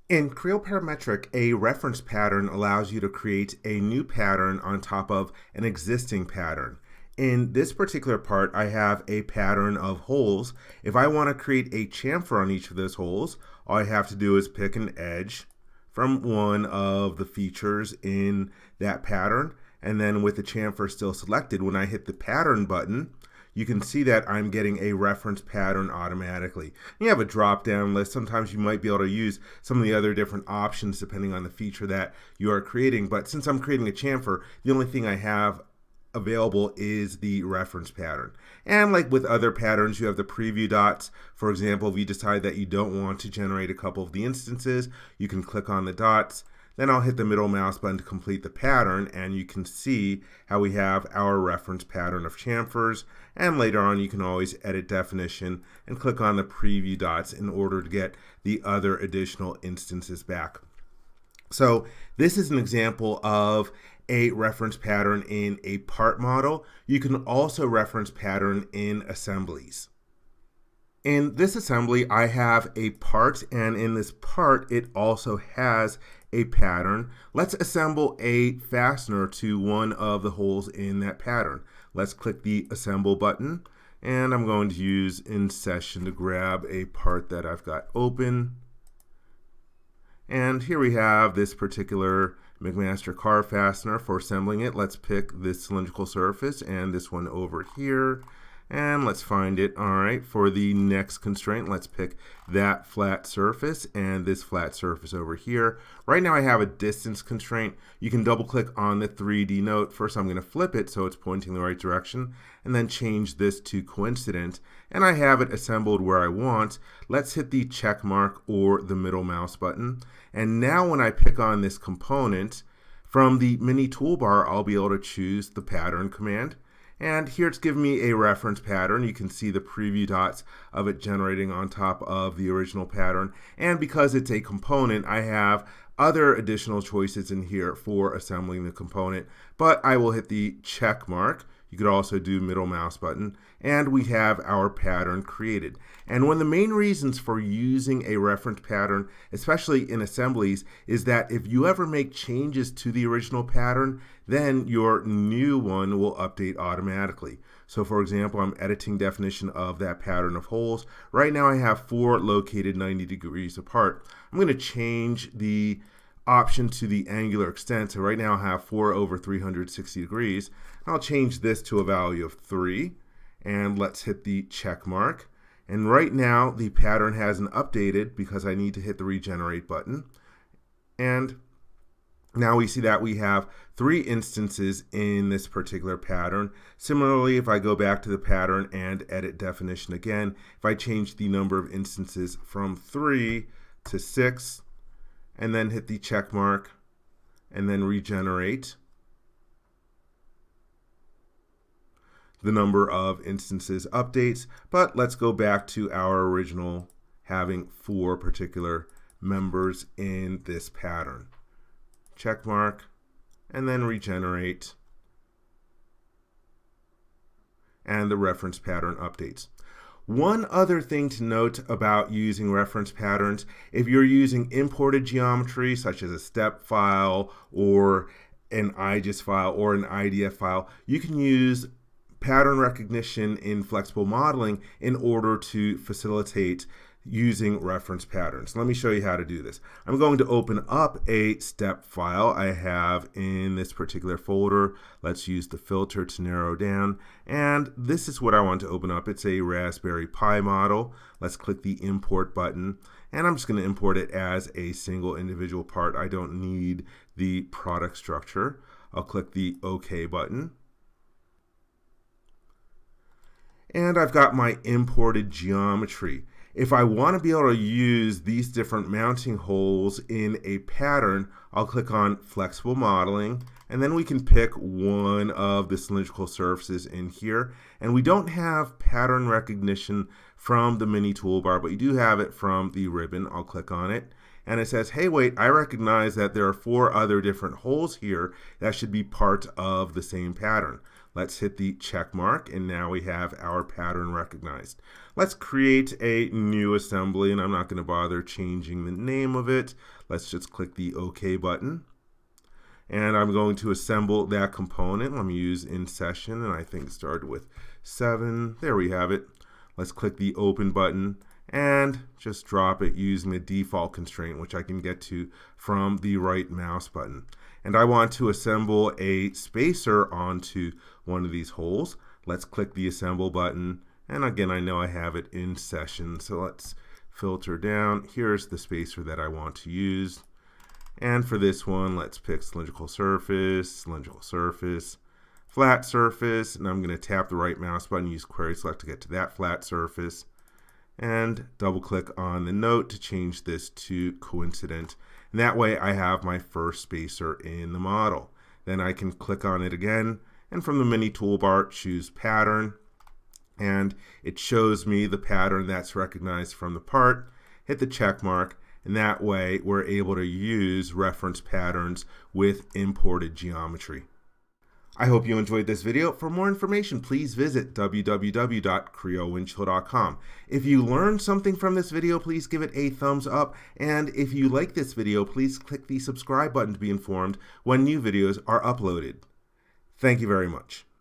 In Creo Parametric, a reference pattern allows you to create a new pattern on top of an existing pattern. In this particular part, I have a pattern of holes. If I want to create a chamfer on each of those holes, all I have to do is pick an edge from one of the features in that pattern, and then with the chamfer still selected, when I hit the pattern button, you can see that I'm getting a reference pattern automatically. You have a drop-down list. Sometimes you might be able to use some of the other different options depending on the feature that you are creating. But since I'm creating a chamfer, the only thing I have available is the reference pattern. And like with other patterns, you have the preview dots. For example, if you decide that you don't want to generate a couple of the instances, you can click on the dots. Then I'll hit the middle mouse button to complete the pattern, and you can see how we have our reference pattern of chamfers. And later on, you can always edit definition and click on the preview dots in order to get the other additional instances back. So this is an example of a reference pattern in a part model. You can also reference pattern in assemblies. In this assembly, I have a part, and in this part, it also has a pattern. Let's assemble a fastener to one of the holes in that pattern. Let's click the Assemble button, and I'm going to use In Session to grab a part that I've got open. And here we have this particular McMaster car fastener. For assembling it, let's pick this cylindrical surface and this one over here. And let's find it. All right, for the next constraint, let's pick that flat surface and this flat surface over here. Right now I have a distance constraint. You can double click on the 3D note. First I'm going to flip it so it's pointing the right direction, and then change this to coincident. And I have it assembled where I want. Let's hit the check mark or the middle mouse button. And now when I pick on this component, from the mini toolbar, I'll be able to choose the pattern command. And here it's giving me a reference pattern. You can see the preview dots of it generating on top of the original pattern. And because it's a component, I have other additional choices in here for assembling the component. But I will hit the check mark. You could also do middle mouse button, and we have our pattern created. And one of the main reasons for using a reference pattern, especially in assemblies, is that if you ever make changes to the original pattern, then your new one will update automatically. So for example, I'm editing definition of that pattern of holes. Right now I have 4 located 90 degrees apart. I'm going to change the option to the angular extent. So right now I have 4 over 360 degrees. I'll change this to a value of 3, and let's hit the check mark. And right now the pattern hasn't updated because I need to hit the regenerate button. And now we see that we have 3 instances in this particular pattern. Similarly, if I go back to the pattern and edit definition again, if I change the number of instances from 3 to 6, and then hit the check mark, and then regenerate, the number of instances updates. But let's go back to our original having 4 particular members in this pattern. Check mark, and then regenerate, and the reference pattern updates. One other thing to note about using reference patterns, if you're using imported geometry such as a step file or an IGES file or an IDF file, you can use pattern recognition in flexible modeling in order to facilitate using reference patterns. Let me show you how to do this. I'm going to open up a step file I have in this particular folder. Let's use the filter to narrow down. And this is what I want to open up. It's a Raspberry Pi model. Let's click the import button. And I'm just going to import it as a single individual part. I don't need the product structure. I'll click the OK button. And I've got my imported geometry. If I want to be able to use these different mounting holes in a pattern, I'll click on Flexible Modeling, and then we can pick one of the cylindrical surfaces in here. And we don't have pattern recognition from the mini toolbar, but you do have it from the ribbon. I'll click on it, and it says, hey, wait, I recognize that there are 4 other different holes here that should be part of the same pattern. Let's hit the check mark, and now we have our pattern recognized. Let's create a new assembly, and I'm not going to bother changing the name of it. Let's just click the OK button. And I'm going to assemble that component. Let me use in session, and I think it started with 7. There we have it. Let's click the open button and just drop it using the default constraint, which I can get to from the right mouse button. And I want to assemble a spacer onto one of these holes. Let's click the assemble button. And again, I know I have it in session. So let's filter down. Here's the spacer that I want to use. And for this one, let's pick cylindrical surface, flat surface. And I'm going to tap the right mouse button, use query select to get to that flat surface. And double click on the note to change this to coincident. And that way I have my first spacer in the model. Then I can click on it again, and from the mini toolbar choose pattern, and it shows me the pattern that's recognized from the part. Hit the check mark, and that way we're able to use reference patterns with imported geometry. I hope you enjoyed this video. For more information, please visit www.creowindchill.com. If you learned something from this video, please give it a thumbs up. And if you like this video, please click the subscribe button to be informed when new videos are uploaded. Thank you very much.